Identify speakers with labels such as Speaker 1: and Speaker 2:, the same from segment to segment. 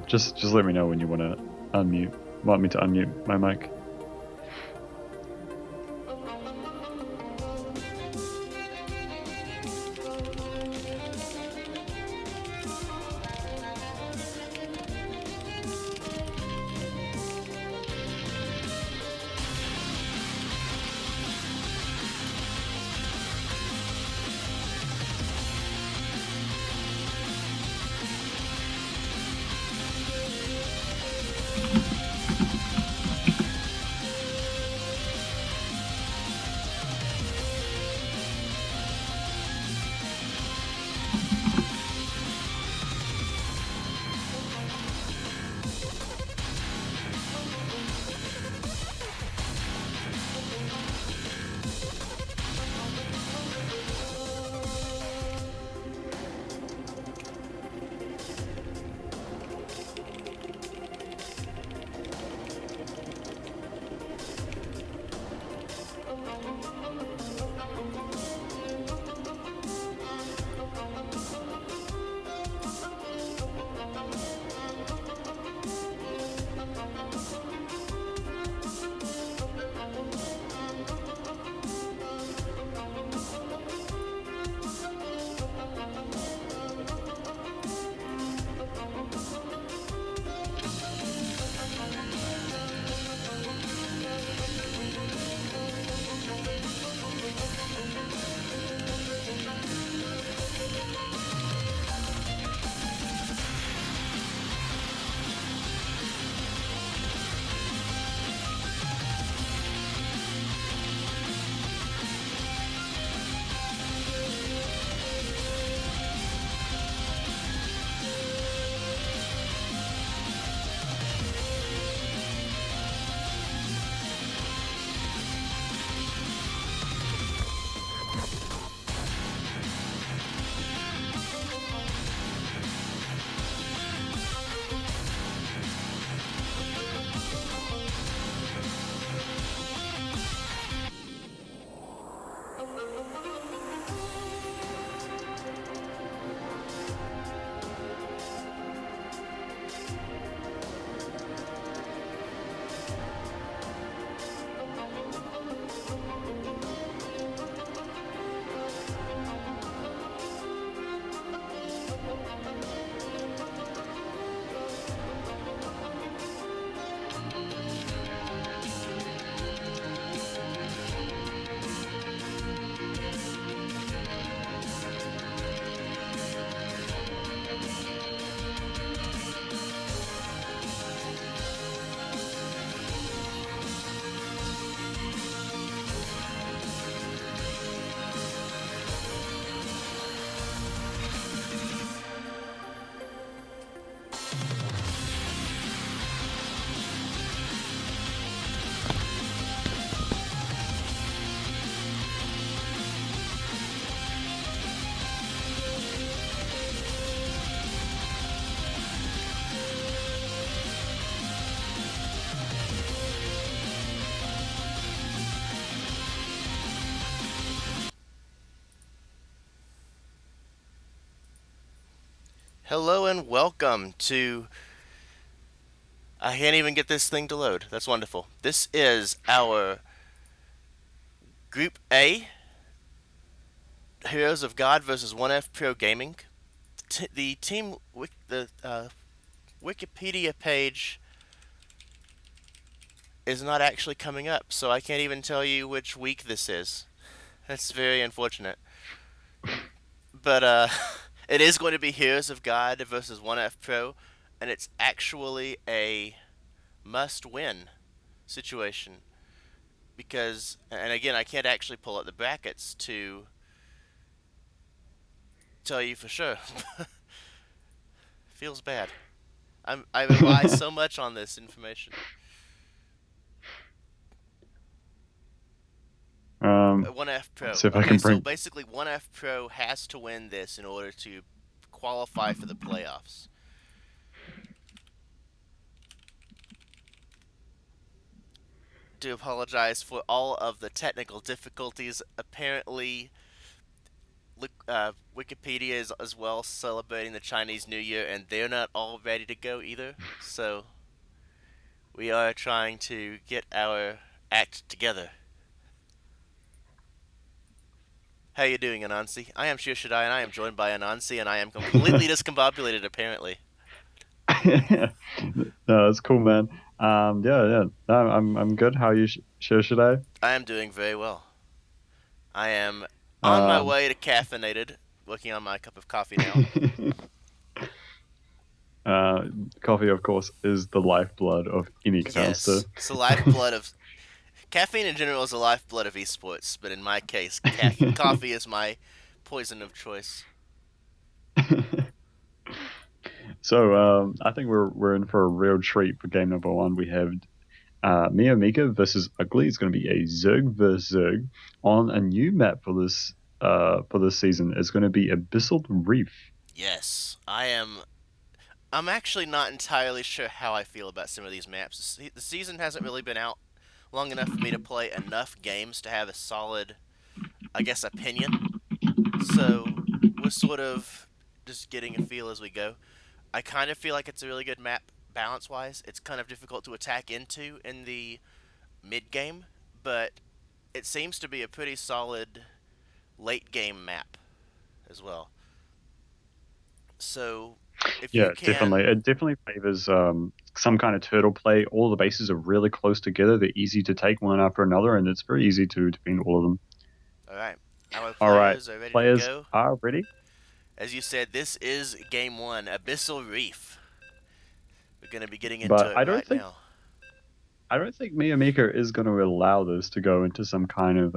Speaker 1: Just let me know when you want to unmute. Want me to unmute my mic?
Speaker 2: Hello and welcome to. I can't even get this thing to load. That's wonderful. This is our Group A Heroes of God versus 1F Pro Gaming. The team, the Wikipedia page is not actually coming up, so I can't even tell you which week this is. That's very unfortunate. But it is going to be Heroes of God versus 1F Pro, and it's actually a must-win situation. Because, and again, I can't actually pull up the brackets to tell you for sure. Feels bad. I rely so much on this information. One F
Speaker 1: Let's
Speaker 2: Pro.
Speaker 1: see if I
Speaker 2: Okay,
Speaker 1: can
Speaker 2: so
Speaker 1: bring.
Speaker 2: basically, one F Pro has to win this in order to qualify for the playoffs. Do apologize for all of the technical difficulties. Apparently, Wikipedia is as well celebrating the Chinese New Year, and they're not all ready to go either. So we are trying to get our act together. How you doing, Anansi? I am Shirshadai, and I am joined by Anansi, and I am completely discombobulated, apparently.
Speaker 1: No, that's cool, man. Yeah, yeah. No, I'm good. How are you, sure should I?
Speaker 2: I am doing very well. I am on my
Speaker 1: Um,
Speaker 2: way to caffeinated, working on my cup of coffee now.
Speaker 1: uh, Coffee, of course, is the lifeblood of any caster.
Speaker 2: Yes, it's the lifeblood of caffeine in general is the lifeblood of esports, but in my case, coffee is my poison of choice.
Speaker 1: So, I think we're in for a real treat for game number one. We have Mia Mika versus Ugly. It's going to be a Zerg versus Zerg on a new map for this season. It's going to be Abyssal Reef.
Speaker 2: Yes, I am. I'm actually not entirely sure how I feel about some of these maps. The season hasn't really been out long enough for me to play enough games to have a solid, I guess, opinion. So we're sort of just getting a feel as we go. I kind of feel like it's a really good map balance wise. It's kind of difficult to attack into in the mid game, but it seems to be a pretty solid late game map as well. So if you
Speaker 1: Yeah, definitely.
Speaker 2: can,
Speaker 1: It definitely favors some kind of turtle play. All the bases are really close together. They're easy to take one after another, and it's very easy to defend all of them.
Speaker 2: all right, our
Speaker 1: All right,
Speaker 2: players are ready to
Speaker 1: players
Speaker 2: go.
Speaker 1: are ready,
Speaker 2: As you said, this is game one, Abyssal Reef. We're going to be getting into
Speaker 1: but
Speaker 2: it right now.
Speaker 1: I don't think Miyamika is going to allow this to go into some kind of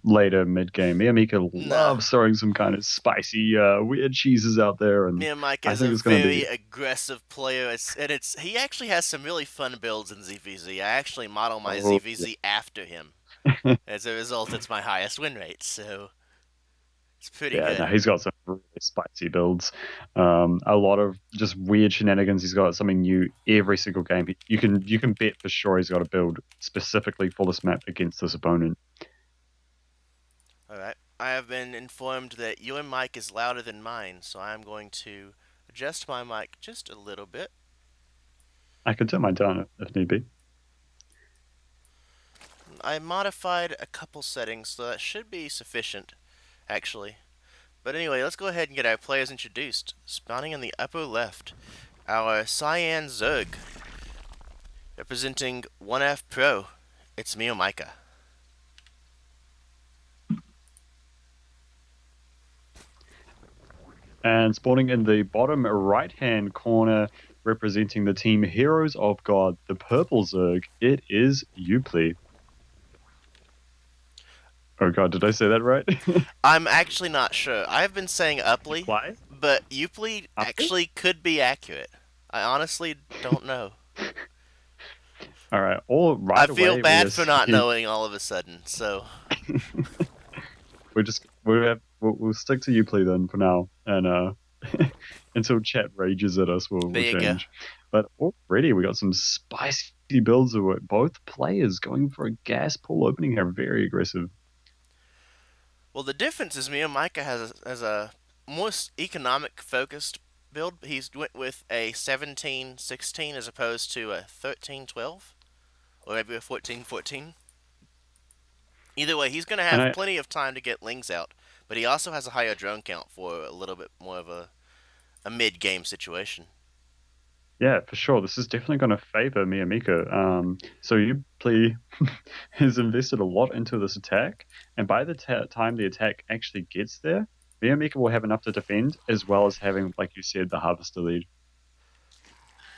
Speaker 1: later mid game. Miyamika
Speaker 2: Nah,
Speaker 1: loves throwing some kind of spicy, weird cheeses out there, and
Speaker 2: me and Mike
Speaker 1: I
Speaker 2: is
Speaker 1: think
Speaker 2: a
Speaker 1: it's going to
Speaker 2: very
Speaker 1: be.
Speaker 2: aggressive player, and it's he actually has some really fun builds in ZVZ. I actually model my
Speaker 1: Oh,
Speaker 2: ZVZ after him. As a result, it's my highest win rate, so it's pretty
Speaker 1: yeah, no,
Speaker 2: good.
Speaker 1: he's got some really spicy builds. A lot of just weird shenanigans. He's got something new every single game. You can bet for sure he's got a build specifically for this map against this opponent.
Speaker 2: All right, I have been informed that your mic is louder than mine, so I'm going to adjust my mic just a little bit.
Speaker 1: I could turn mine down if need be.
Speaker 2: I modified a couple settings, so that should be sufficient, actually. But anyway, let's go ahead and get our players introduced. Spawning in the upper left, our Cyan Zerg, representing 1F Pro. It's me, Micah.
Speaker 1: And spawning in the bottom right hand corner, representing the team Heroes of God, the purple Zerg, it is Eupley. Oh God, did I say that right?
Speaker 2: I'm actually not sure. I've been saying Upley,
Speaker 1: Fly?
Speaker 2: but Eupley
Speaker 1: Uppy?
Speaker 2: actually could be accurate. I honestly don't know.
Speaker 1: All right. All
Speaker 2: I
Speaker 1: right
Speaker 2: feel
Speaker 1: away, we are
Speaker 2: bad for not
Speaker 1: seeing.
Speaker 2: knowing all of a sudden, so
Speaker 1: We'll stick to Eupley then for now, and until chat rages at us,
Speaker 2: there
Speaker 1: we'll
Speaker 2: you go.
Speaker 1: change. But already we got some spicy builds of it. Both players going for a gas pull opening here, very aggressive.
Speaker 2: Well, the difference is me and Micah has a more economic focused build. He's went with a 17-16 as opposed to a 13-12 or maybe a 14-14. Either way, he's going to
Speaker 1: And
Speaker 2: have
Speaker 1: I
Speaker 2: plenty of time to get lings out, but he also has a higher drone count for a little bit more of a mid game situation.
Speaker 1: Yeah, for sure. This is definitely going to favor Miyamika. So you play has invested a lot into this attack, and by the time the attack actually gets there, Miyamika will have enough to defend, as well as having, like you said, the harvester lead.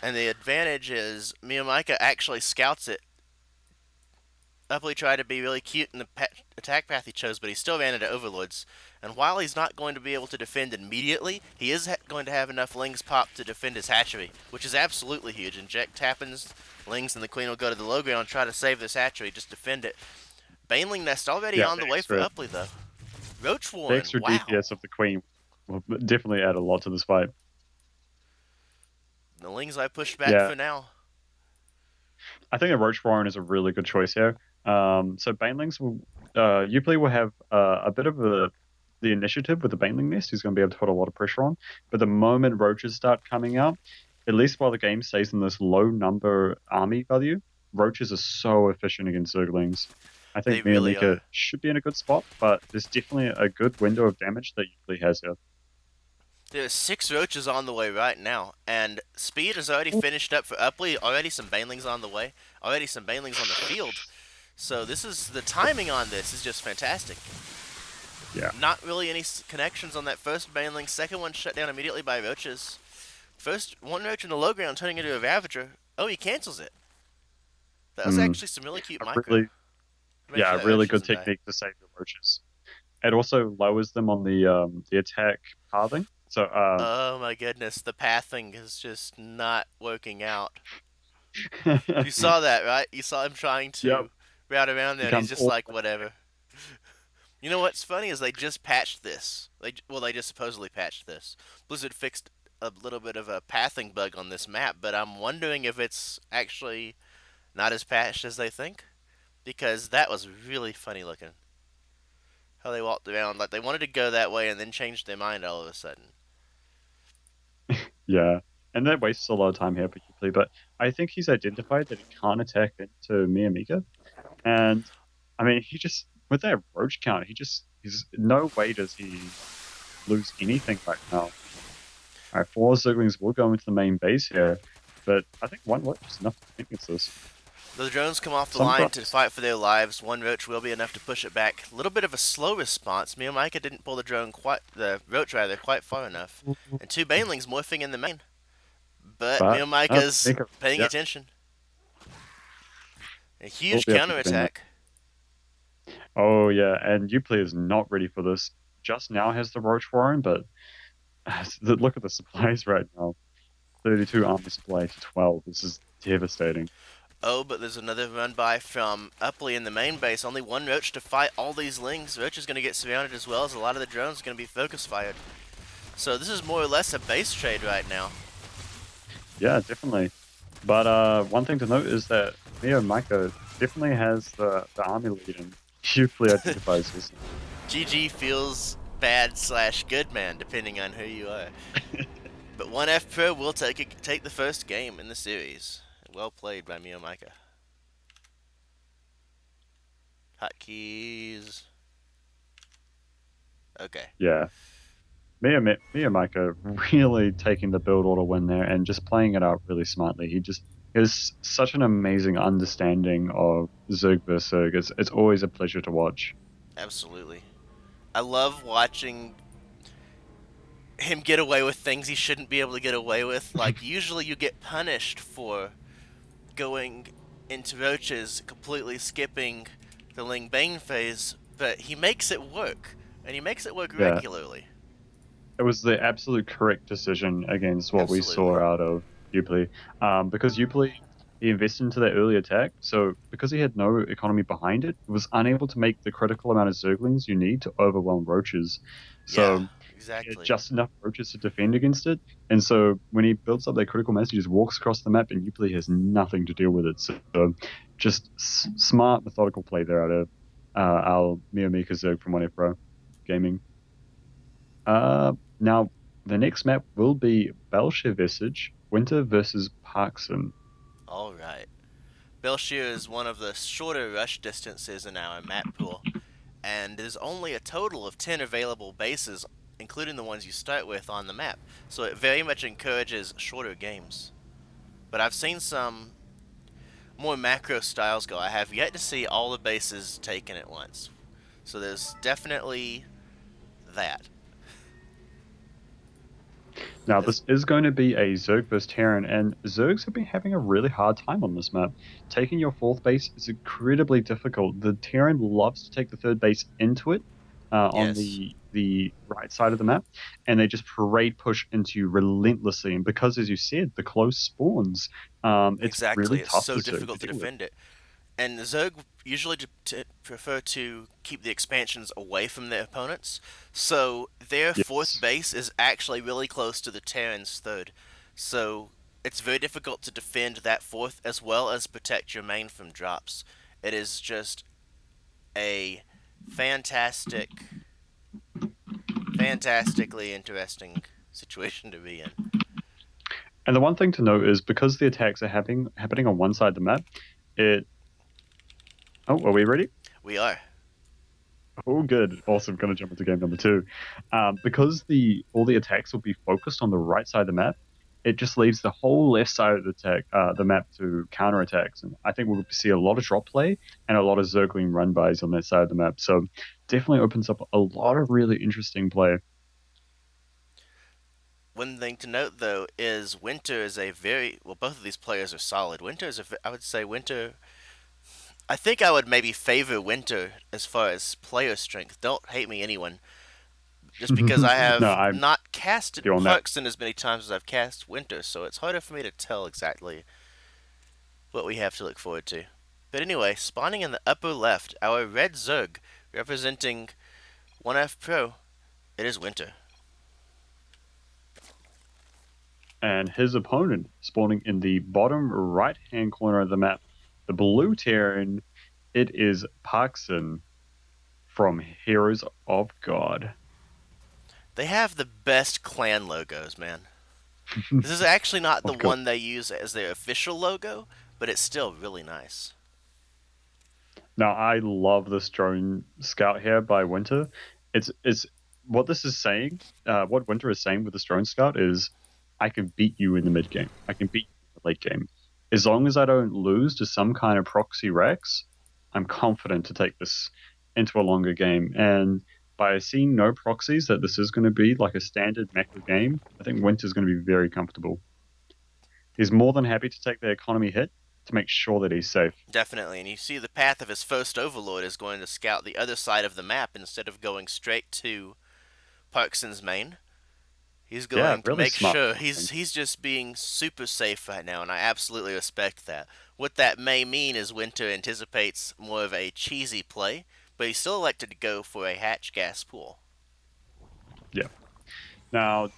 Speaker 2: And the advantage is Miyamika actually scouts it. Upply tried to be really cute in the attack path he chose, but he still ran into overlords. And while he's not going to be able to defend immediately, he is going to have enough lings pop to defend his hatchery, which is absolutely huge. Inject happens, lings and the queen will go to the low ground, try to save this hatchery, just defend it. Baneling nest already
Speaker 1: Yeah,
Speaker 2: on the way for Upply though. Roach
Speaker 1: the
Speaker 2: Warren,
Speaker 1: extra
Speaker 2: wow.
Speaker 1: DPS of the queen will definitely add a lot to this fight.
Speaker 2: The lings I pushed back
Speaker 1: Yeah,
Speaker 2: for now.
Speaker 1: I think a Roach Warren is a really good choice here. So Banelings will, Upley will have a bit of a the initiative with the Baneling Nest. He's going to be able to put a lot of pressure on. But the moment roaches start coming out, at least while the game stays in this low number army value, roaches are so efficient against Zerglings. I
Speaker 2: They
Speaker 1: think
Speaker 2: really
Speaker 1: Miyamika
Speaker 2: are.
Speaker 1: should be in a good spot, but there's definitely a good window of damage that Yuffie has here.
Speaker 2: There's 6 roaches on the way right now, and speed is already finished up for Upley. Already some banelings on the way. Already some banelings on the field. So this is the timing on this is just fantastic.
Speaker 1: Yeah.
Speaker 2: Not really any connections on that first baneling. Second one shut down immediately by roaches. First one roach in the low ground turning into a ravager. Oh, he cancels it. That was
Speaker 1: Mm.
Speaker 2: actually some really cute
Speaker 1: A
Speaker 2: micro
Speaker 1: really,
Speaker 2: to make
Speaker 1: yeah,
Speaker 2: sure
Speaker 1: a
Speaker 2: that
Speaker 1: really
Speaker 2: roach
Speaker 1: good
Speaker 2: doesn't die.
Speaker 1: technique to save your roaches. It also lowers them on the attack pathing. So
Speaker 2: Oh my goodness, the pathing is just not working out. You saw that, right? You saw him trying
Speaker 1: yep,
Speaker 2: to route around there, and he's
Speaker 1: becomes
Speaker 2: just
Speaker 1: all
Speaker 2: like, whatever. You know what's funny is they just patched this. They just supposedly patched this. Blizzard fixed a little bit of a pathing bug on this map, but I'm wondering if it's actually not as patched as they think, because that was really funny looking. How they walked around like they wanted to go that way and then changed their mind all of a sudden.
Speaker 1: yeah. And that wastes a lot of time here for Upley, but I think he's identified that he can't attack into Miyamika. And I mean, he just with that roach count, he's no way does he lose anything right now. All right, four Zerglings will go into the main base here, but I think one roach is enough to finish this.
Speaker 2: The drones come off the line to
Speaker 1: Sometimes,
Speaker 2: fight for their lives. One roach will be enough to push it back. A little bit of a slow response. Miyamika didn't pull the roach rather, quite far enough. And 2 banelings morphing in the main. But
Speaker 1: but
Speaker 2: Miyamika's
Speaker 1: Mika,
Speaker 2: paying
Speaker 1: yeah,
Speaker 2: attention. A
Speaker 1: will
Speaker 2: huge
Speaker 1: be able to defend that.
Speaker 2: counterattack.
Speaker 1: Oh yeah, and Upley is not ready for this. Just now has the roach warren, but look at the supplies right now. 32 army supply to 12. This is devastating.
Speaker 2: Oh, but there's another run by from Upley in the main base. Only one roach to fight all these lings. Roach is going to get surrounded as well as a lot of the drones are going to be focus fired. So this is more or less a base trade right now.
Speaker 1: Yeah, definitely. But one thing to note is that Mio Micah definitely has the army lead and Upley identifies this.
Speaker 2: GG feels bad slash good man, depending on who you are. But 1F Pro will take the first game in the series. Well played by Mio Micah. Hotkeys. Okay.
Speaker 1: Yeah. Mia Micah really taking the build order win there and just playing it out really smartly. He just has such an amazing understanding of Zerg versus Zerg. It's always a pleasure to watch.
Speaker 2: Absolutely. I love watching him get away with things he shouldn't be able to get away with. Like, usually you get punished for going into roaches, completely skipping the Ling Bane phase, but he makes it work. And he makes it work
Speaker 1: Yeah.
Speaker 2: regularly.
Speaker 1: It was the absolute correct decision against what we saw
Speaker 2: Absolutely.
Speaker 1: out of Upley. Because Upley, he invested into that early attack, so because he had no economy behind it, he was unable to make the critical amount of Zerglings you need to overwhelm roaches.
Speaker 2: Yeah,
Speaker 1: So he had
Speaker 2: exactly.
Speaker 1: just enough roaches to defend against it. And so when he builds up that critical mass, he just walks across the map, and Upley has nothing to deal with it. So just smart, methodical play there out of our Miyamika Zerg from 1F Pro Gaming. Now, the next map will be Belshevesage, Winter versus Parkson.
Speaker 2: Alright. Belshir is one of the shorter rush distances in our map pool, and there's only a total of 10 available bases, including the ones you start with on the map, so it very much encourages shorter games. But I've seen some more macro styles go. I have yet to see all the bases taken at once. So there's definitely that.
Speaker 1: Now,
Speaker 2: As
Speaker 1: this is going to be a Zerg versus Terran, and Zergs have been having a really hard time on this map. Taking your fourth base is incredibly difficult. The Terran loves to take the third base into it on
Speaker 2: yes,
Speaker 1: the right side of the map, and they just parade push into you relentlessly. And because, as you said, the close spawns, it's really
Speaker 2: exactly. It's
Speaker 1: tough for
Speaker 2: so
Speaker 1: Zerg to
Speaker 2: difficult to
Speaker 1: deal with.
Speaker 2: defend it. And the Zerg usually prefer to keep the expansions away from their opponents, so their fourth
Speaker 1: Yes.
Speaker 2: base is actually really close to the Terran's third. So it's very difficult to defend that fourth as well as protect your main from drops. It is just a fantastic fantastically interesting situation to be in.
Speaker 1: And the one thing to note is because the attacks are happening on one side of the map, it. Oh, are we ready?
Speaker 2: We are.
Speaker 1: Oh, good. Awesome. Going to jump into game number two. Because the all the attacks will be focused on the right side of the map, it just leaves the whole left side of the map to counter attacks. And I think we'll see a lot of drop play and a lot of circling run bys on that side of the map. So definitely opens up a lot of really interesting play.
Speaker 2: One thing to note though is Winter is a very well. Both of these players are solid. Winter is I would say Winter. I think I would maybe favor Winter as far as player strength. Don't hate me, anyone. Just because I
Speaker 1: No,
Speaker 2: have
Speaker 1: I'm
Speaker 2: not
Speaker 1: with
Speaker 2: casted
Speaker 1: you on that.
Speaker 2: Parkson as many times as I've cast Winter, so it's harder for me to tell exactly what we have to look forward to. But anyway, spawning in the upper left, our red Zerg, representing 1F Pro, it is Winter.
Speaker 1: And his opponent spawning in the bottom right hand corner of the map, the blue Terran, it is Parkson from Heroes of God.
Speaker 2: They have the best clan logos, man. This is actually not the
Speaker 1: Of course.
Speaker 2: one they use as their official logo, but it's still really nice.
Speaker 1: Now I love this drone scout here by Winter. It's what this is saying. What Winter is saying with this drone scout is, I can beat you in the mid game. I can beat you in the late game. As long as I don't lose to some kind of proxy Rex, I'm confident to take this into a longer game. And by seeing no proxies that this is going to be like a standard mecha game, I think Winter's going to be very comfortable. He's more than happy to take the economy hit to make sure that he's safe.
Speaker 2: Definitely, and you see the path of his first overlord is going to scout the other side of the map instead of going straight to Parkson's main. He's
Speaker 1: Yeah,
Speaker 2: going to
Speaker 1: really
Speaker 2: make
Speaker 1: smart.
Speaker 2: sure he's just being super safe right now, and I absolutely respect that. What that may mean is Winter anticipates more of a cheesy play, but he still elected to go for a hatch gas pool.
Speaker 1: Yeah. Now,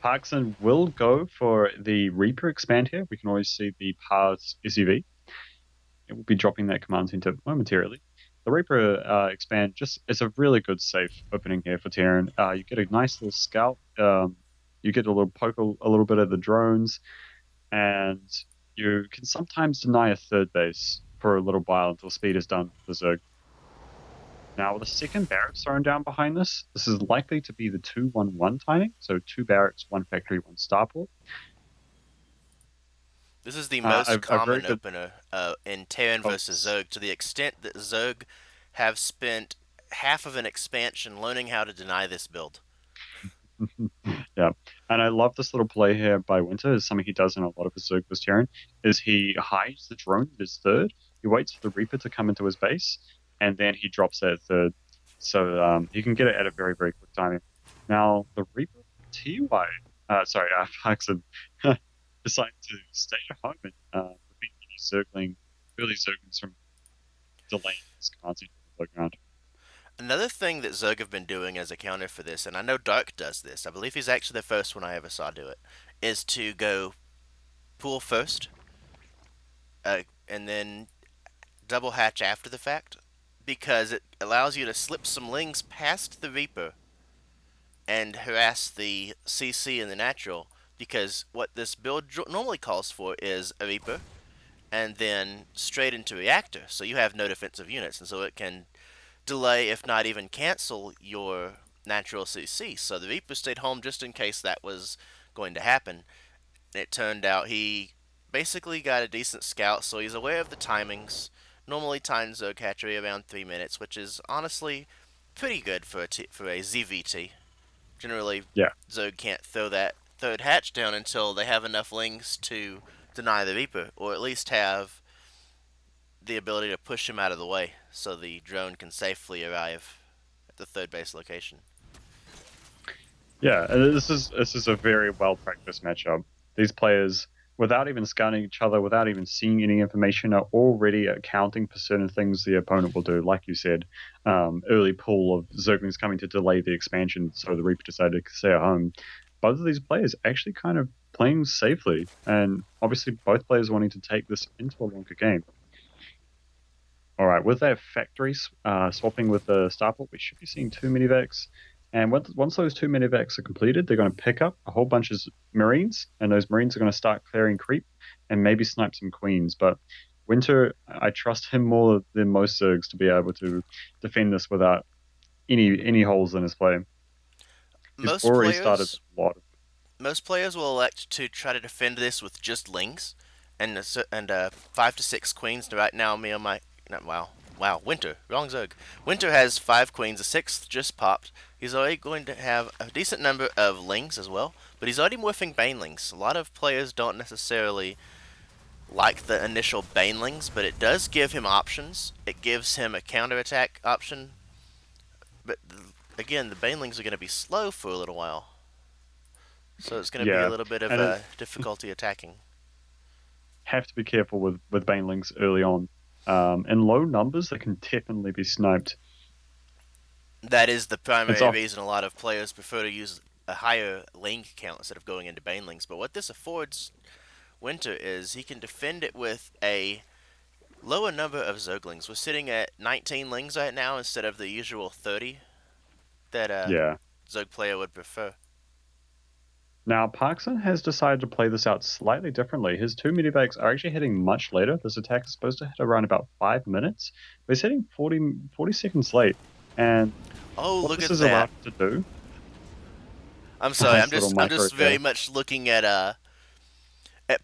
Speaker 1: Parkson will go for the Reaper expand here. We can always see the paths SUV. It will be dropping that command center momentarily. The Reaper expand just it's a really good safe opening here for Terran. You get a nice little scout. You get a little poke a little bit of the drones, and you can sometimes deny a third base for a little while until speed is done for Zerg. Now, with a second barracks thrown down behind this is likely to be the 2-1-1 timing. So two barracks, one factory, one starport.
Speaker 2: This is the most
Speaker 1: A very
Speaker 2: common
Speaker 1: good.
Speaker 2: opener in Terran
Speaker 1: Oh,
Speaker 2: versus Zerg, to the extent that Zerg have spent half of an expansion learning how to deny this build.
Speaker 1: yeah, and I love this little play here by Winter. Is something he does in a lot of his Zerg Terran. Is he hides the drone at his third. He waits for the Reaper to come into his base, and then he drops that third, so he can get it at a very very quick timing. Now the Reaper TY, sorry, Paxson decided to stay at home and prevent any circling, early circlings from delaying his command center on the ground.
Speaker 2: Another thing that Zerg have been doing as a counter for this, and I know Dark does this, I believe he's actually the first one I ever saw do it, is to go pool first, and then double hatch after the fact, because it allows you to slip some lings past the Reaper and harass the CC and the natural. Because what this build normally calls for is a Reaper and then straight into reactor, so you have no defensive units, and so it can delay, if not even cancel, your natural CC. So the Reaper stayed home just in case that was going to happen. And it turned out he basically got a decent scout, so he's aware of the timings. Normally times Zerg hatchery around 3 minutes, which is honestly pretty good for for a ZVT. Generally,
Speaker 1: Yeah.
Speaker 2: Zerg can't throw that third hatch down until they have enough lings to deny the Reaper, or at least have the ability to push him out of the way so the drone can safely arrive at the third base location.
Speaker 1: Yeah, and this is a very well practiced matchup. These players, without even scouting each other, without even seeing any information, are already accounting for certain things the opponent will do. Like you said, early pull of Zerglings coming to delay the expansion, so the Reaper decided to stay at home. Both of these players actually kind of playing safely, and obviously both players wanting to take this into a longer game. All right, with that factory swapping with the starport, we should be seeing two minivacs. And once those two medevacs are completed, they're going to pick up a whole bunch of Marines, and those Marines are going to start clearing creep and maybe snipe some Queens. But Winter, I trust him more than most Zergs to be able to defend this without any holes in his play. He's
Speaker 2: Most
Speaker 1: already started
Speaker 2: players,
Speaker 1: a lot of.
Speaker 2: most players will elect to try to defend this with just lings, and 5 to 6 queens. Right now, me and my wow, Winter, wrong Zerg. Winter has 5 queens. A sixth just popped. He's already going to have a decent number of lings as well, but he's already morphing banelings. A lot of players don't necessarily like the initial banelings, but it does give him options. It gives him a counterattack option, but again, the banelings are going to be slow for a little while. So it's going to be a
Speaker 1: Yeah,
Speaker 2: little bit of
Speaker 1: and it,
Speaker 2: a difficulty attacking.
Speaker 1: have to be careful with banelings early on. In low numbers, they can definitely be sniped.
Speaker 2: That is the
Speaker 1: It's
Speaker 2: primary
Speaker 1: off.
Speaker 2: reason a lot of players prefer to use a higher lane count instead of going into banelings. But what this affords Winter is he can defend it with a lower number of Zerglings. We're sitting at 19 lings right now instead of the usual 30 that a
Speaker 1: Yeah.
Speaker 2: Zerg player would prefer.
Speaker 1: Now, Parkson has decided to play this out slightly differently. His two medevacs are actually hitting much later. This attack is supposed to hit around about 5 minutes, but he's hitting 40 seconds late. And
Speaker 2: Oh,
Speaker 1: what
Speaker 2: look
Speaker 1: this
Speaker 2: at
Speaker 1: has
Speaker 2: that!
Speaker 1: allowed him to do,
Speaker 2: I'm sorry. I'm
Speaker 1: nice little
Speaker 2: just I'm
Speaker 1: micro
Speaker 2: just very
Speaker 1: there.
Speaker 2: much looking at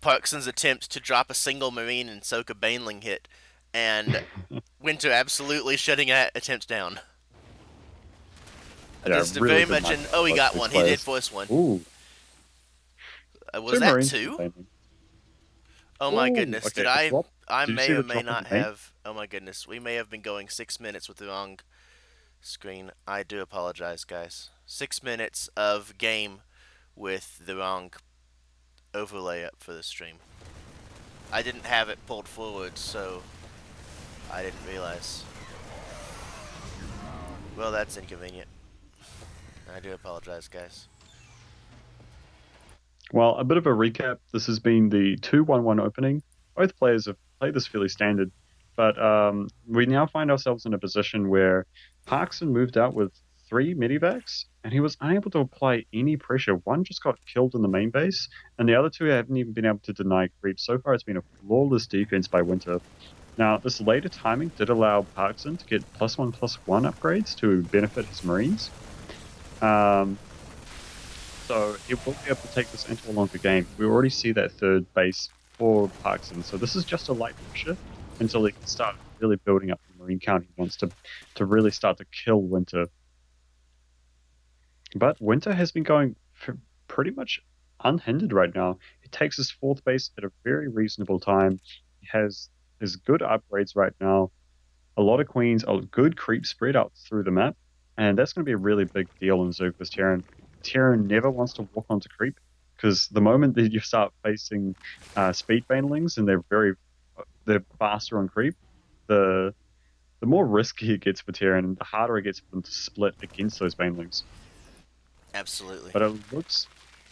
Speaker 2: Parkson's attempt to drop a single Marine and soak a Baneling hit, and Winter absolutely shutting that attempt down.
Speaker 1: Yeah,
Speaker 2: Just
Speaker 1: really
Speaker 2: very
Speaker 1: good
Speaker 2: much
Speaker 1: micro
Speaker 2: an oh,
Speaker 1: from
Speaker 2: he
Speaker 1: both
Speaker 2: got
Speaker 1: these
Speaker 2: one. He did
Speaker 1: players.
Speaker 2: force one.
Speaker 1: Ooh,
Speaker 2: Was
Speaker 1: two
Speaker 2: that
Speaker 1: Marines with the
Speaker 2: two?
Speaker 1: Baneling.
Speaker 2: Oh my
Speaker 1: Ooh,
Speaker 2: goodness! Did
Speaker 1: okay, the
Speaker 2: I?
Speaker 1: drop.
Speaker 2: I
Speaker 1: Did you
Speaker 2: may
Speaker 1: see
Speaker 2: or
Speaker 1: the
Speaker 2: may
Speaker 1: drop in
Speaker 2: not
Speaker 1: the mate?
Speaker 2: have. Oh my goodness! We may have been going 6 minutes with the wrong screen. I do apologize, guys. 6 minutes of game with the wrong overlay up for the stream. I didn't have it pulled forward, so I didn't realize. Well, that's inconvenient. I do apologize, guys.
Speaker 1: Well, a bit of a recap. This has been the 2-1-1 opening. Both players have played this fairly standard, but we now find ourselves in a position where Parkson moved out with three medivacs, and he was unable to apply any pressure. One just got killed in the main base, and the other two haven't even been able to deny creep. So far, it's been a flawless defense by Winter. Now, this later timing did allow Parkson to get +1/+1 upgrades to benefit his Marines. Um, so he will be able to take this into a longer game. We already see that third base for Parkson. So this is just a light pressure until he can start really building up the Marine count he wants to really start to kill Winter. But Winter has been going pretty much unhindered right now. He takes his fourth base at a very reasonable time. He has his good upgrades right now. A lot of queens, a good creep spread out through the map, and that's going to be a really big deal in Zergless Terran. Terran never wants to walk onto creep because the moment that you start facing speed banelings and they're faster on creep, the the more risky it gets for Terran and the harder it gets for them to split against those banelings.
Speaker 2: Absolutely.
Speaker 1: But it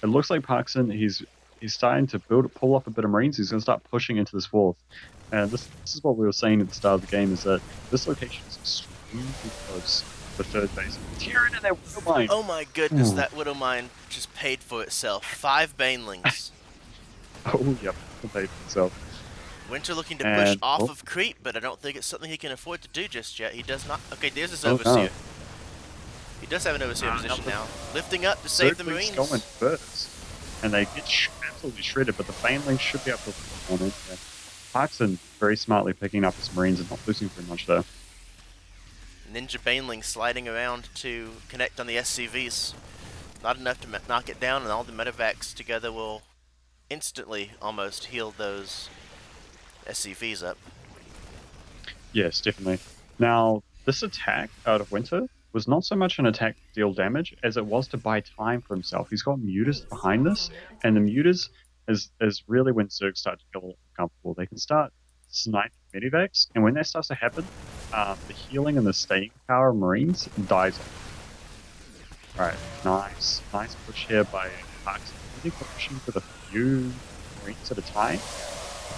Speaker 1: looks like Parkson he's starting to pull off a bit of Marines. He's going to start pushing into this fourth. And this is what we were saying at the start of the game is that this location is extremely close to third base. Tearing in that window mine.
Speaker 2: Oh my goodness,
Speaker 1: Ooh.
Speaker 2: that Widow Mine just paid for itself. 5 Banelings.
Speaker 1: Oh, yep. It paid for itself.
Speaker 2: Winter looking to push
Speaker 1: And
Speaker 2: off
Speaker 1: oh,
Speaker 2: of creep, but I don't think it's something he can afford to do just yet. He does not. Okay, there's his
Speaker 1: oh
Speaker 2: Overseer.
Speaker 1: no.
Speaker 2: He does have an Overseer
Speaker 1: Now
Speaker 2: position
Speaker 1: the
Speaker 2: now. Lifting up to
Speaker 1: third
Speaker 2: save the
Speaker 1: fleet's going
Speaker 2: Marines.
Speaker 1: first. And they get absolutely shredded, but the Baneling should be able to hold on in there. Parkson very smartly picking up his Marines and not losing very much there.
Speaker 2: Ninja Baneling sliding around to connect on the SCVs. Not enough to knock it down, and all the medevacs together will instantly almost heal those SCVs up.
Speaker 1: Yes, definitely. Now, this attack out of Winter was not so much an attack to deal damage as it was to buy time for himself. He's got mutas behind this, and the mutas is really when Zergs start to feel uncomfortable. They can start sniping medivacs, and when that starts to happen, the healing and the staying power of Marines dies off. All right, nice push here by Parks. I think we're pushing with a few Marines at a time,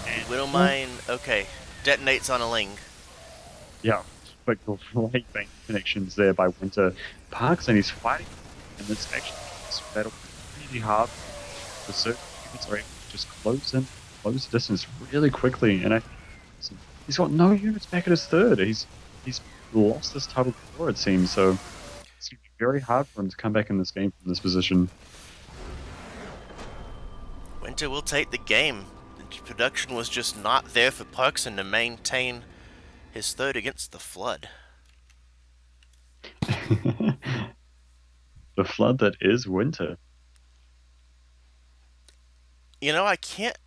Speaker 1: and
Speaker 2: Widow
Speaker 1: oh,
Speaker 2: Mine, okay, detonates on a Ling.
Speaker 1: yeah, but great bank connections there by Winter Parks, and he's fighting, and it's actually this battle really hard. The certain units are able to just close the distance really quickly, and I think he's got no units back at his third. He's lost this title before, it seems, so it's going to be very hard for him to come back in this game from this position.
Speaker 2: Winter will take the game. The production was just not there for Parkson to maintain his third against the Flood.
Speaker 1: The flood that is Winter.
Speaker 2: You know, I can't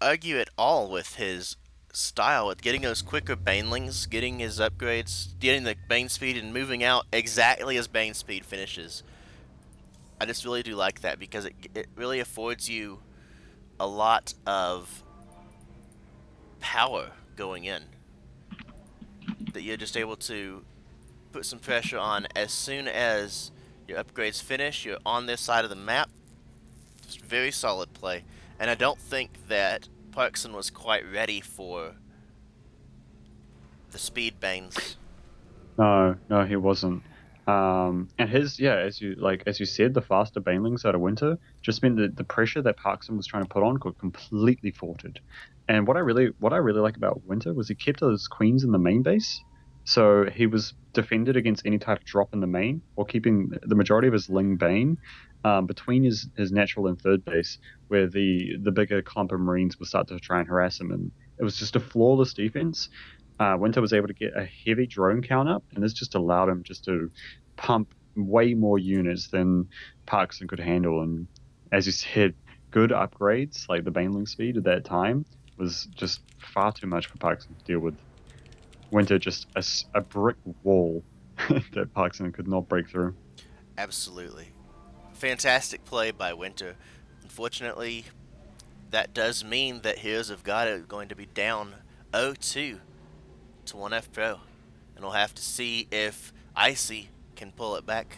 Speaker 2: argue at all with his style, with getting those quicker banelings, getting his upgrades, getting the bane speed, and moving out exactly as bane speed finishes. I just really do like that because it really affords you a lot of power going in that you're just able to put some pressure on as soon as your upgrades finish. You're on this side of the map. Just very solid play, and I don't think that Parkson was quite ready for the speed banes.
Speaker 1: No, no, he wasn't. And his, yeah, as you said, the faster banelings out of Winter just meant that the pressure that Parkson was trying to put on got completely thwarted. And what I really like about Winter was he kept those queens in the main base, so he was defended against any type of drop in the main, or keeping the majority of his Ling Bane between his natural and third base, where the bigger clump of Marines would start to try and harass him, and it was just a flawless defense. Winter was able to get a heavy drone count up, and this just allowed him just to pump way more units than Parkson could handle. And as you said, good upgrades like the Baneling speed at that time was just far too much for Parkson to deal with. Winter just a brick wall that Parkson could not break through.
Speaker 2: Absolutely. Fantastic play by Winter. Unfortunately, that does mean that Heroes of God are going to be down 0-2 to 1F Pro. And we'll have to see if Icy can pull it back.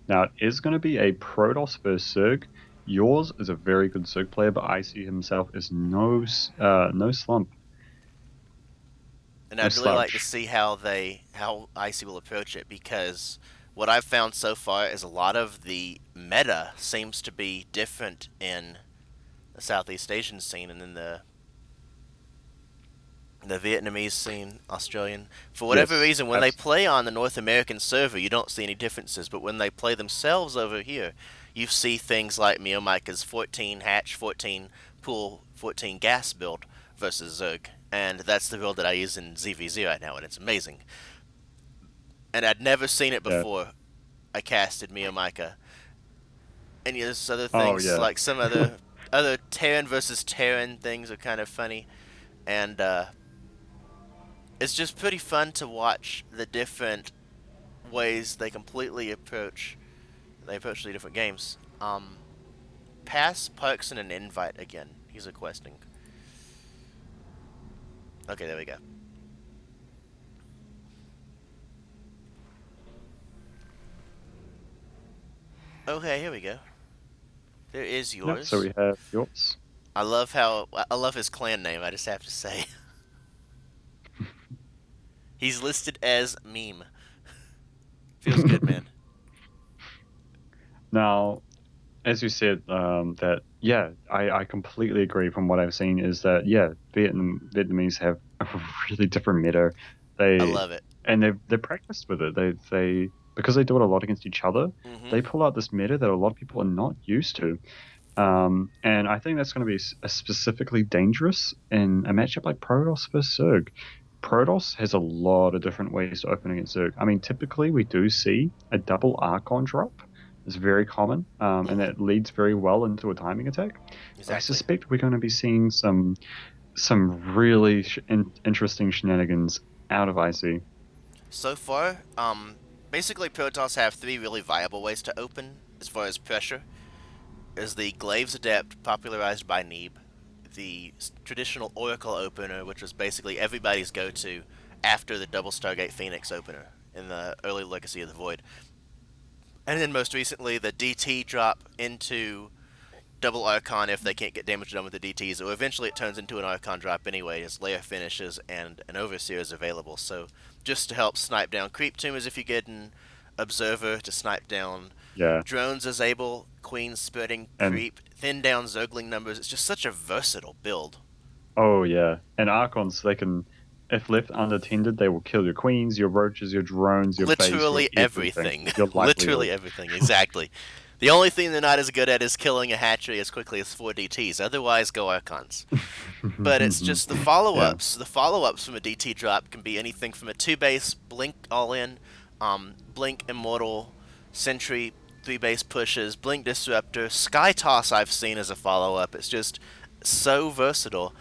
Speaker 1: Now it is going to be a Protoss versus Zerg. Yours is a very good Zerg player, but Icy himself is no slump,
Speaker 2: And
Speaker 1: no
Speaker 2: I'd really like to
Speaker 1: slouch.
Speaker 2: see how Icy will approach it because what I've found so far is a lot of the meta seems to be different in the Southeast Asian scene and then the Vietnamese scene, Australian. For whatever
Speaker 1: Yes,
Speaker 2: reason, when they
Speaker 1: absolutely.
Speaker 2: play on the North American server, you don't see any differences. But when they play themselves over here, you see things like Miomika's 14 hatch, 14 pool, 14 gas build versus Zerg. And that's the build that I use in ZVZ right now, and it's amazing. And I'd never seen it
Speaker 1: Yeah.
Speaker 2: before I casted Miomika. And there's other
Speaker 1: Oh
Speaker 2: things,
Speaker 1: yeah.
Speaker 2: like some other Terran versus Terran things are kind of funny. And it's just pretty fun to watch the different ways they approach the different games. Pass Parkson an invite again. He's requesting. Okay, there we go. Okay, here we go. There is
Speaker 1: Yep. So
Speaker 2: yours.
Speaker 1: we have yours.
Speaker 2: I love his clan name. I just have to say, he's listed as meme. Feels good, man.
Speaker 1: Now, as you said, that yeah, I completely agree. From what I've seen, is that yeah, Vietnamese have a really different meta.
Speaker 2: I
Speaker 1: They
Speaker 2: love it.
Speaker 1: and they're practiced with it. They because they do it a lot against each other.
Speaker 2: Mm-hmm.
Speaker 1: They pull out this meta that a lot of people are not used to. And I think that's going to be specifically dangerous in a matchup like Protoss versus Zerg. Protoss has a lot of different ways to open against Zerg. I mean, typically we do see a double Archon drop. It's very common, and
Speaker 2: Mm-hmm.
Speaker 1: that leads very well into a timing attack. But I
Speaker 2: Exactly.
Speaker 1: suspect we're going to be seeing some really interesting shenanigans out of IC.
Speaker 2: So far, basically Protoss have three really viable ways to open as far as pressure. Is the Glaives Adept popularized by Neeb, the traditional Oracle opener, which was basically everybody's go-to after the Double Stargate Phoenix opener in the early Legacy of the Void, and then most recently the DT drop into double Archon if they can't get damage done with the DTs, or eventually it turns into an Archon drop anyway, as layer finishes and an Overseer is available. So just to help snipe down creep tumors if you get an Observer to snipe down
Speaker 1: Yeah.
Speaker 2: drones as able, Queens spreading
Speaker 1: And
Speaker 2: creep, thin down Zergling numbers. It's just such a versatile build.
Speaker 1: oh yeah. And Archons, they can, if left unattended, they will kill your queens, your roaches, your drones, your base, your
Speaker 2: Literally
Speaker 1: everything,
Speaker 2: everything.
Speaker 1: your
Speaker 2: Literally
Speaker 1: livelihood.
Speaker 2: everything, exactly. The only thing they're not as good at is killing a hatchery as quickly as 4 DTs. Otherwise, go Archons. But it's just the follow
Speaker 1: Yeah.
Speaker 2: ups. The follow ups from a DT drop can be anything from a 2 base, Blink all in, Blink Immortal, Sentry, 3 base pushes, Blink Disruptor, Sky Toss I've seen as a follow up. It's just so versatile,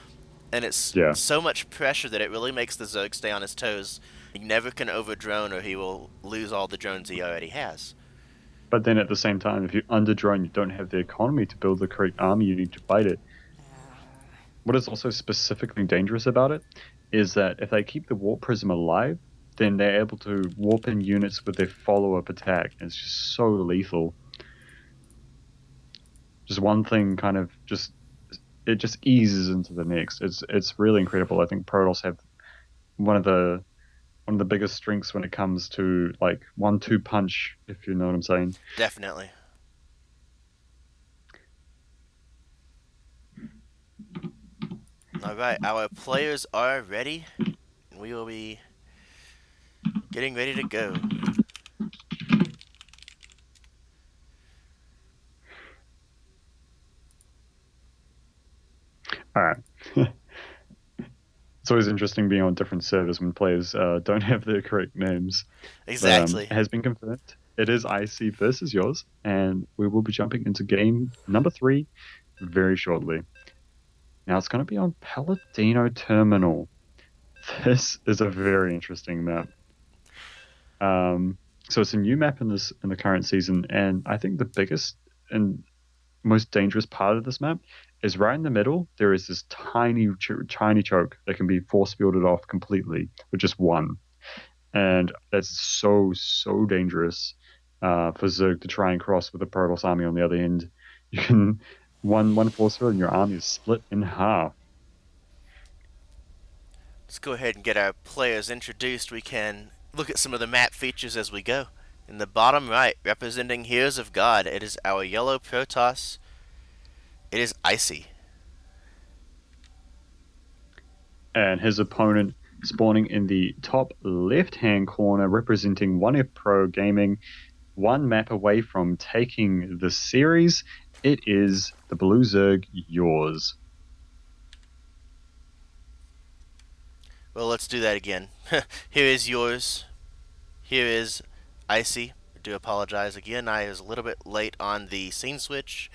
Speaker 2: and it's
Speaker 1: Yeah.
Speaker 2: so much pressure that it really makes the Zerg stay on his toes. He never can over drone or he will lose all the drones he already has.
Speaker 1: But then at the same time, if you under drone, you don't have the economy to build the correct army you need to fight it. What is also specifically dangerous about it is that if they keep the warp prism alive, then they're able to warp in units with their follow-up attack. It's just so lethal. Just one thing kind of just it just eases into the next. It's really incredible. I think Protoss have one of the one of the biggest strengths when it comes to like 1-2 punch, if you know what I'm saying.
Speaker 2: Definitely. Alright, our players are ready, and we will be getting ready to go.
Speaker 1: All right. It's always interesting being on different servers when players don't have their correct names. But
Speaker 2: Exactly.
Speaker 1: it has been confirmed. It is IC versus yours, and we will be jumping into game number 3 very shortly. Now it's going to be on Paladino Terminal. This is a very interesting map. Um, so it's a new map in the current season, and I think the biggest and most dangerous part of this map is right in the middle. There is this tiny choke that can be force fielded off completely with just one, and that's so dangerous for Zerg to try and cross with the Protoss army on the other end. You can one force field and your army is split in half.
Speaker 2: Let's go ahead and get our players introduced. We can look at some of the map features as we go. In the bottom right, representing Heroes of God, it is our yellow Protoss. It is icy.
Speaker 1: And his opponent spawning in the top left-hand corner, representing 1F Pro Gaming, one map away from taking the series. It is the Blue Zerg, yours.
Speaker 2: Well, let's do that again. Here is yours. Here is icy. I do apologize again. I was a little bit late on the scene switch.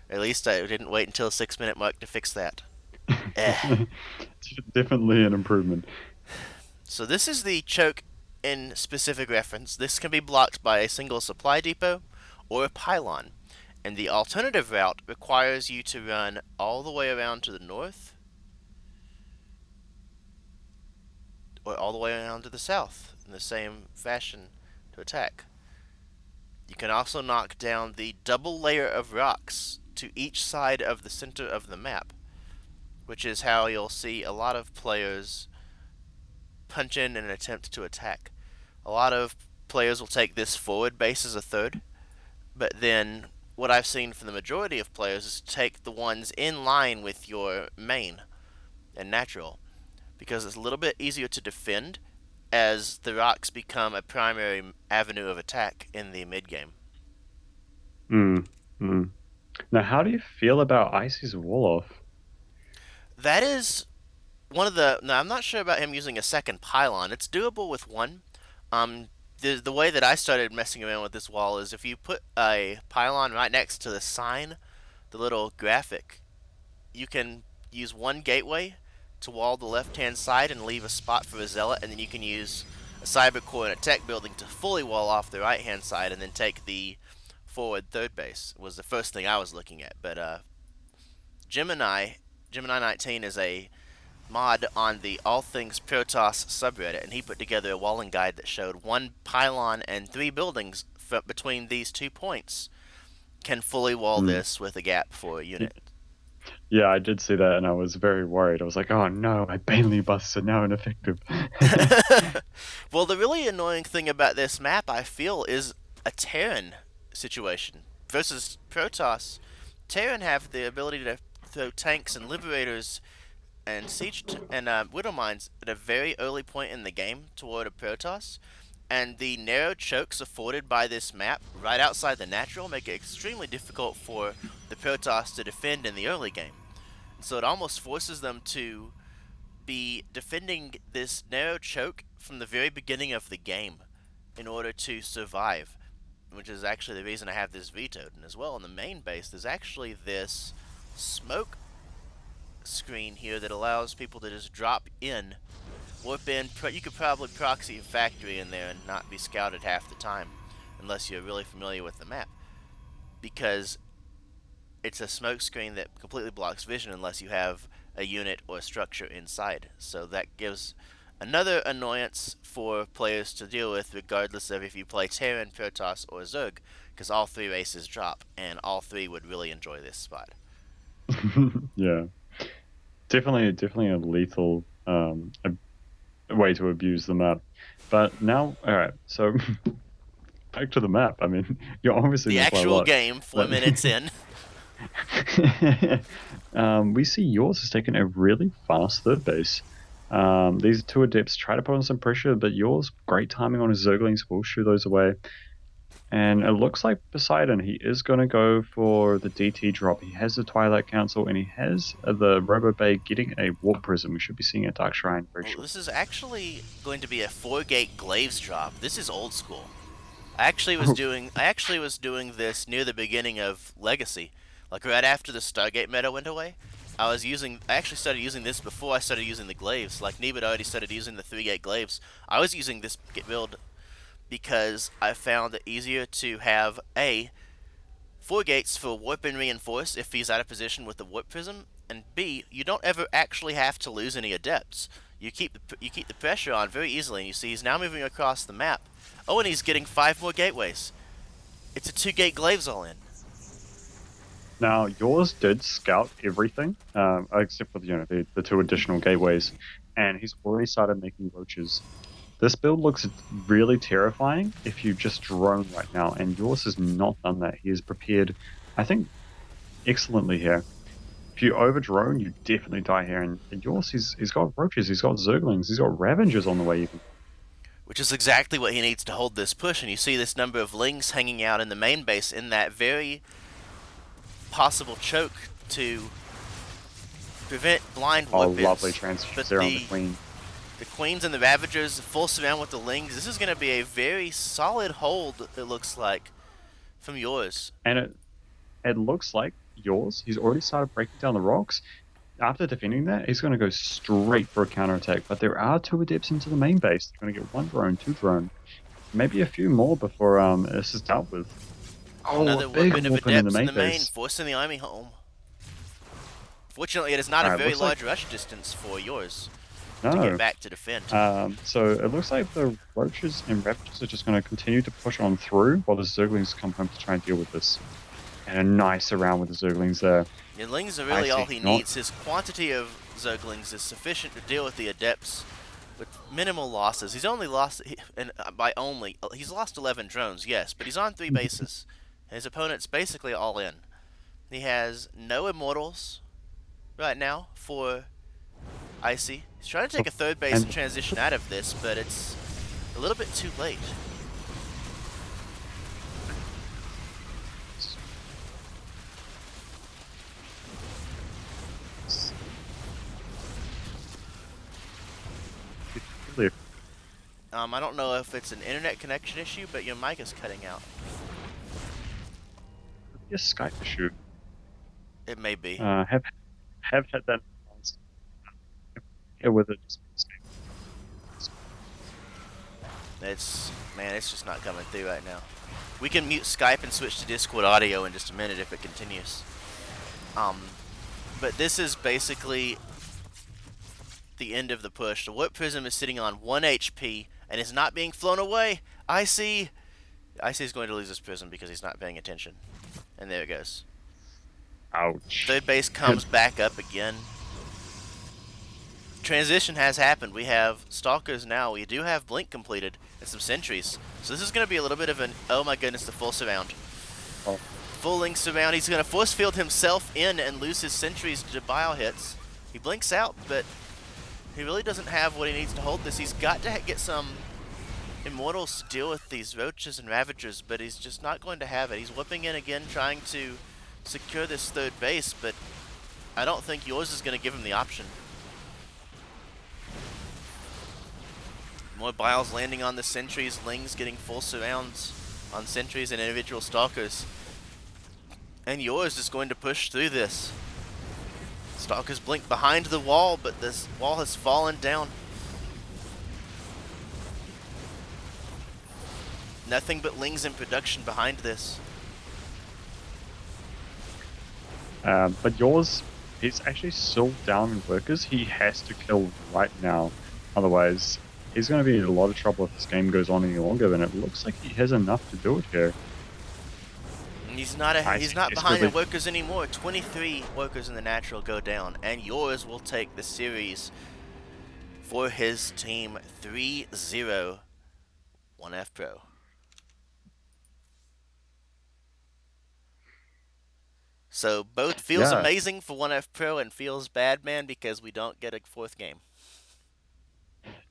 Speaker 2: At least I didn't wait until the 6 minute mark to fix that. Eh.
Speaker 1: Definitely an improvement.
Speaker 2: So this is the choke in specific reference. This can be blocked by a single supply depot or a pylon. And the alternative route requires you to run all the way around to the north or all the way around to the south in the same fashion to attack. You can also knock down the double layer of rocks to each side of the center of the map, which is how you'll see a lot of players punch in an attempt to attack. A lot of players will take this forward base as a third, but then what I've seen from the majority of players is take the ones in line with your main and natural, because it's a little bit easier to defend as the rocks become a primary avenue of attack in the mid game.
Speaker 1: Mm, mm. Now, how do you feel about Icy's Wolof?
Speaker 2: That is one of the. Now, I'm not sure about him using a second pylon. It's doable with one. The way that I started messing around with this wall is if you put a pylon right next to the sign, the little graphic, you can use one gateway to wall the left hand side and leave a spot for a zealot, and then you can use a cyber core and a tech building to fully wall off the right hand side and then take the forward third base was the first thing I was looking at. But Gemini Gemini 19 is a mod on the All Things Protoss subreddit, and he put together a walling guide that showed one pylon and three buildings between these 2 points can fully wall
Speaker 1: Mm.
Speaker 2: this with a gap for a unit.
Speaker 1: Yeah, I did see that, and I was very worried. I was like, "Oh no, my Bailey busts are now ineffective."
Speaker 2: Well, the really annoying thing about this map, I feel, is a Terran situation versus Protoss. Terran have the ability to throw tanks and liberators and widow mines at a very early point in the game toward a Protoss, and the narrow chokes afforded by this map right outside the natural make it extremely difficult for the Protoss to defend in the early game. So it almost forces them to be defending this narrow choke from the very beginning of the game in order to survive, which is actually the reason I have this vetoed. And as well, in the main base, there's actually this smoke screen here that allows people to just drop in, warp in. You could probably proxy a factory in there and not be scouted half the time, unless you're really familiar with the map, because it's a smoke screen that completely blocks vision unless you have a unit or a structure inside. So that gives another annoyance for players to deal with, regardless of if you play Terran, Protoss, or Zerg, because all three races drop, and all three would really enjoy this spot.
Speaker 1: Yeah, definitely a lethal a way to abuse the map. But now, all right, so back to the map. I mean, you're obviously
Speaker 2: The
Speaker 1: doing quite a
Speaker 2: actual
Speaker 1: lot,
Speaker 2: game, four
Speaker 1: but
Speaker 2: minutes in.
Speaker 1: we see yours has taken a really fast third base. These two adepts try to put on some pressure, but yours, great timing on his Zerglings, will shoo those away. And it looks like Poseidon, he is going to go for the DT drop. He has the Twilight Council, and he has the Robo Bay getting a Warp Prism. We should be seeing a Dark Shrine very
Speaker 2: Well,
Speaker 1: shortly.
Speaker 2: this is actually going to be a four-gate Glaives drop. This is old school. I actually was doing this near the beginning of Legacy, like right after the Stargate meta went away. I actually started using this before I started using the Glaives. Like Nebe already started using the three-gate Glaives. I was using this build because I found it easier to have four gates for warp and reinforce if he's out of position with the warp prism, and B, you don't ever actually have to lose any adepts. You keep the pressure on very easily, and you see he's now moving across the map. Oh, and he's getting five more gateways. It's a two-gate Glaives all in.
Speaker 1: Now, yours did scout everything, except for the two additional gateways, and he's already started making roaches. This build looks really terrifying if you just drone right now, and yours has not done that. He is prepared, I think, excellently here. If you over drone, you definitely die here. And yours, he's got roaches, he's got zerglings, he's got ravengers on the way even.
Speaker 2: Which is exactly what he needs to hold this push, and you see this number of lings hanging out in the main base in that very possible choke to prevent blind
Speaker 1: Oh,
Speaker 2: warp-ins.
Speaker 1: lovely transfers
Speaker 2: But
Speaker 1: there on the
Speaker 2: the
Speaker 1: queen.
Speaker 2: the queens and the ravagers full surround with the lings. This is going to be a very solid hold. It looks like from yours.
Speaker 1: And it looks like yours. He's already started breaking down the rocks. After defending that, he's going to go straight for a counterattack. But there are two adepts into the main base. They're going to get one drone, two drone, maybe a few more before this is dealt with. Oh, a
Speaker 2: Another
Speaker 1: big
Speaker 2: weapon of
Speaker 1: whooping in the
Speaker 2: adepts in
Speaker 1: main
Speaker 2: the main,
Speaker 1: base.
Speaker 2: forcing the army home. Fortunately, it is not
Speaker 1: All
Speaker 2: a
Speaker 1: right,
Speaker 2: very
Speaker 1: looks like
Speaker 2: large rush distance for yours to get
Speaker 1: no.
Speaker 2: back to defend.
Speaker 1: So it looks like the roaches and raptors are just going to continue to push on through while the zerglings come home to try and deal with this. And a nice around with the zerglings there.
Speaker 2: The lings are
Speaker 1: I
Speaker 2: really all
Speaker 1: see
Speaker 2: he
Speaker 1: not.
Speaker 2: needs. His quantity of zerglings is sufficient to deal with the adepts with minimal losses. He's only lost, he's lost 11 drones, yes, but he's on three bases. His opponent's basically all in. He has no immortals right now for Icy. He's trying to take a third base and
Speaker 1: And
Speaker 2: transition out of this, but it's a little bit too late. I don't know if it's an internet connection issue, but your mic is cutting out.
Speaker 1: a Skype issue.
Speaker 2: It may be.
Speaker 1: Have had that with it.
Speaker 2: It's just not coming through right now. We can mute Skype and switch to Discord audio in just a minute if it continues. But this is basically the end of the push. The Warp Prism is sitting on 1 HP and is not being flown away. Icy is going to lose this prism because he's not paying attention. And there it goes.
Speaker 1: Ouch.
Speaker 2: Third base comes back up again. Transition has happened. We have Stalkers now. We do have Blink completed and some sentries. So this is going to be a little bit of an, oh my goodness, the full surround.
Speaker 1: Oh,
Speaker 2: Full link surround. He's going to force field himself in and lose his sentries to bio hits. He blinks out, but he really doesn't have what he needs to hold this. He's got to get some Immortals to deal with these Roaches and Ravagers, but he's just not going to have it. He's whipping in again, trying to secure this third base, but I don't think yours is going to give him the option. More biles landing on the sentries, Lings getting full surrounds on sentries and individual stalkers. And yours is going to push through this. Stalkers blink behind the wall, but this wall has fallen down. Nothing but Lings in production behind this.
Speaker 1: but yours, he's actually still down in workers. He has to kill right now. Otherwise, he's going to be in a lot of trouble if this game goes on any longer, and it looks like he has enough to do it here.
Speaker 2: He's not
Speaker 1: He's
Speaker 2: behind the
Speaker 1: really,
Speaker 2: workers anymore. 23 workers in the natural go down, and yours will take the series for his team 3-0 1F Pro. So both feels
Speaker 1: yeah,
Speaker 2: amazing for 1F Pro and feels bad, man, because we don't get a fourth game.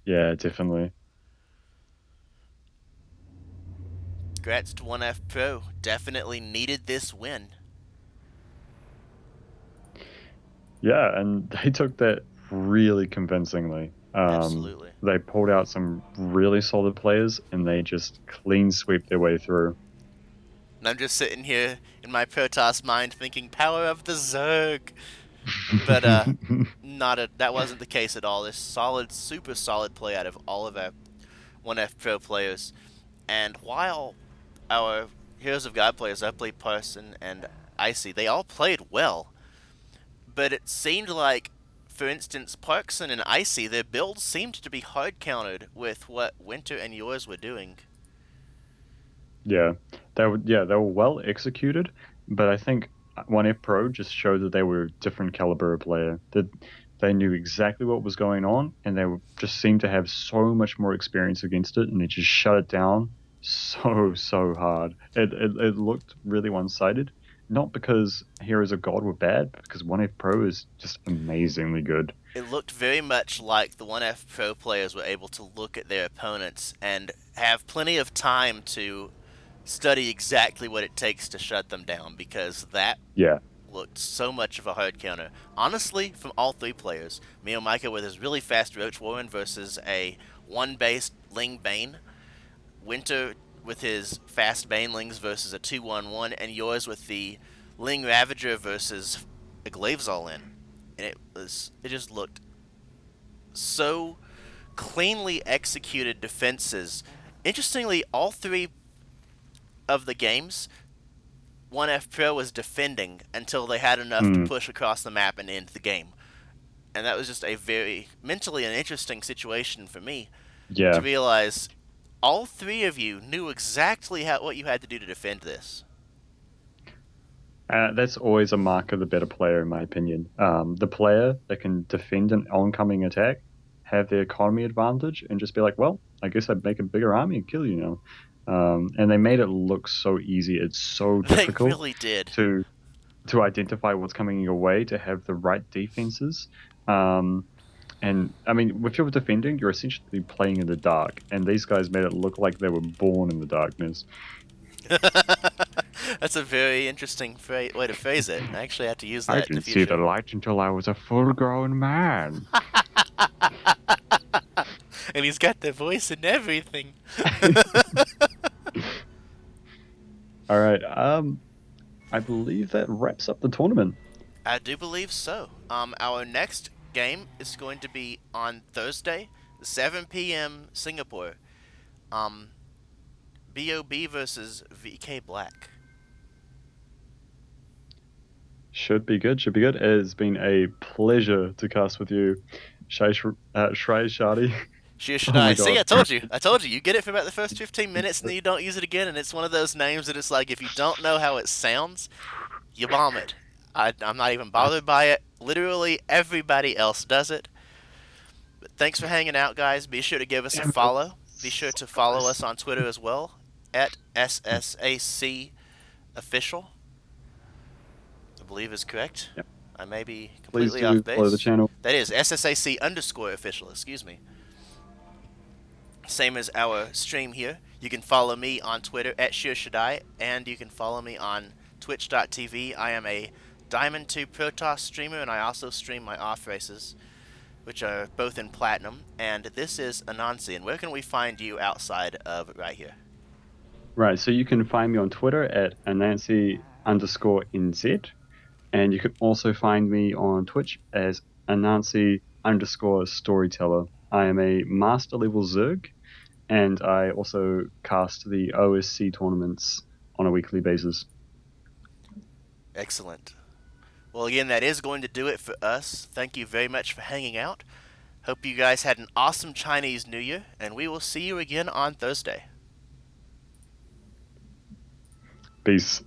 Speaker 1: yeah, definitely.
Speaker 2: Congrats to 1F Pro. Definitely needed this win.
Speaker 1: Yeah, and they took that really convincingly.
Speaker 2: Absolutely.
Speaker 1: They pulled out some really solid players, and they just clean sweep their way through.
Speaker 2: And I'm just sitting here in my Protoss mind thinking, power of the Zerg. But not a, that wasn't the case at all. This solid, super solid play out of all of our 1F Pro players. And while our Heroes of God players, I played Parson and Icy, they all played well. But it seemed like, for instance, Parkson and Icy, their builds seemed to be hard countered with what Winter and yours were doing.
Speaker 1: Yeah, they were well executed, but I think 1F Pro just showed that they were a different caliber of player. That they knew exactly what was going on, and just seemed to have so much more experience against it, and they just shut it down so hard. It looked really one-sided, not because Heroes of God were bad, but because 1F Pro is just amazingly good.
Speaker 2: It looked very much like the 1F Pro players were able to look at their opponents and have plenty of time to study exactly what it takes to shut them down, because that
Speaker 1: Yeah.
Speaker 2: looked so much of a hard counter. Honestly, from all three players, Mio Micah with his really fast Roach Warren versus a one-based Ling Bane, Winter with his fast Banelings versus a 2-1-1, and yours with the Ling Ravager versus a Glaives All In. And it just looked so cleanly executed defenses. Interestingly, all three of the games, 1F Pro was defending until they had enough to
Speaker 1: Mm,
Speaker 2: push across the map and end the game. And that was just a very mentally an interesting situation for me to
Speaker 1: yeah.
Speaker 2: realize all three of you knew exactly what you had to do to defend this.
Speaker 1: That's always a mark of the better player, in my opinion. The player that can defend an oncoming attack, have the economy advantage, and just be like, well, I guess I'd make a bigger army and kill you now. And they made it look so easy. It's so
Speaker 2: They
Speaker 1: difficult
Speaker 2: really did.
Speaker 1: to identify what's coming your way, to have the right defenses. Um, and I mean, if you're defending, you're essentially playing in the dark, and these guys made it look like they were born in the darkness.
Speaker 2: That's a very interesting way to phrase it. I actually have to use
Speaker 1: I
Speaker 2: that in the
Speaker 1: didn't see the
Speaker 2: future.
Speaker 1: light until I was a full-grown man.
Speaker 2: And he's got the voice and everything.
Speaker 1: All right. I believe that wraps up the tournament.
Speaker 2: I do believe so. Our next game is going to be on Thursday, 7 p.m. Singapore. Um, BOB versus VK Black.
Speaker 1: Should be good. Should be good. It has been a pleasure to cast with you, Shrey Shardy.
Speaker 2: Sure should
Speaker 1: Oh
Speaker 2: I.
Speaker 1: my
Speaker 2: See,
Speaker 1: God.
Speaker 2: I told you. I told you. You get it for about the first 15 minutes and then you don't use it again. And it's one of those names that it's like if you don't know how it sounds, you bomb it. I'm not even
Speaker 1: I,
Speaker 2: bothered by it. Literally everybody else does it. But thanks for hanging out, guys. Be sure to give us a
Speaker 1: damn it, it
Speaker 2: follow.
Speaker 1: was
Speaker 2: Be sure
Speaker 1: so
Speaker 2: to follow
Speaker 1: close.
Speaker 2: us on Twitter as well at SSAC official. I believe is correct.
Speaker 1: Yep.
Speaker 2: I may be
Speaker 1: Please
Speaker 2: completely
Speaker 1: do
Speaker 2: off
Speaker 1: follow the
Speaker 2: base.
Speaker 1: channel.
Speaker 2: That is SSAC underscore official. Excuse me. Same as our stream here. You can follow me on Twitter at SheerShaddai, and you can follow me on twitch.tv. I am a Diamond 2 Protoss streamer, and I also stream my off races, which are both in Platinum. And this is Anansi, and where can we find you outside of right here?
Speaker 1: Right, so you can find me on Twitter at Anansi_NZ, and you can also find me on Twitch as Anansi_Storyteller. I am a master level Zerg, and I also cast the OSC tournaments on a weekly basis.
Speaker 2: Excellent. Well, again, that is going to do it for us. Thank you very much for hanging out. Hope you guys had an awesome Chinese New Year, and we will see you again on Thursday.
Speaker 1: Peace.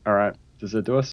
Speaker 1: All right, does it do us?